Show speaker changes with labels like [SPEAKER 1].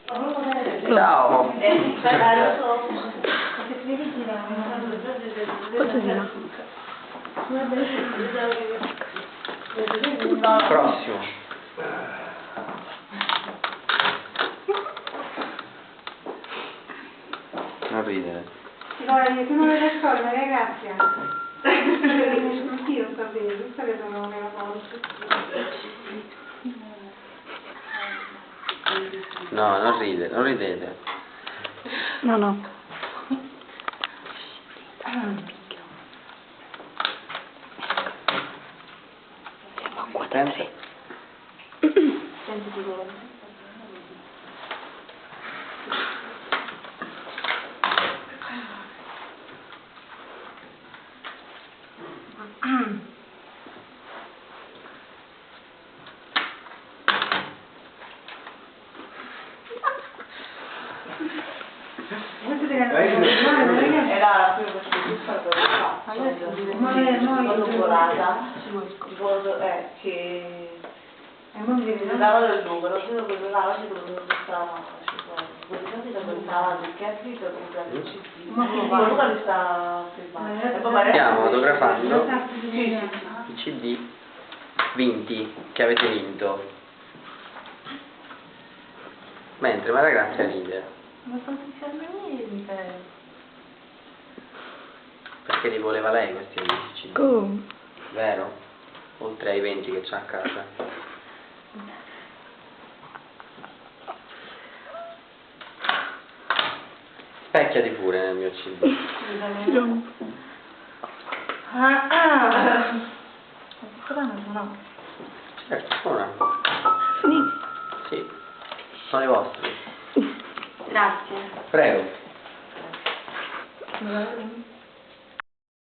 [SPEAKER 1] Ciao. Prossimo. Non ridere.
[SPEAKER 2] Se non le scuole, grazie. Anch'io sto bene, visto che sono nella posta.
[SPEAKER 1] No, non ride, non ridete.
[SPEAKER 3] No, no. Siamo a quota 3.
[SPEAKER 2] Sentiti volante.
[SPEAKER 4] Era la prima giusta per quando volata che dava del numero, solo che dava si stava così da pensava che ha scritto comunque ma come sta
[SPEAKER 1] Stiamo fotografando
[SPEAKER 4] sì.
[SPEAKER 1] i CD vinti che avete vinto. Mentre Maria Grazia ride.
[SPEAKER 4] Ma sono tutti miei,
[SPEAKER 1] Perché li voleva lei questi 10 CD.
[SPEAKER 3] Come?
[SPEAKER 1] Vero? Oltre ai 20 che c'ha a casa. Specchiati pure nel mio CD.
[SPEAKER 4] No.
[SPEAKER 1] Certo, suona.
[SPEAKER 3] Finito.
[SPEAKER 1] Sì. Sono i vostri.
[SPEAKER 2] Grazie.
[SPEAKER 1] Prego.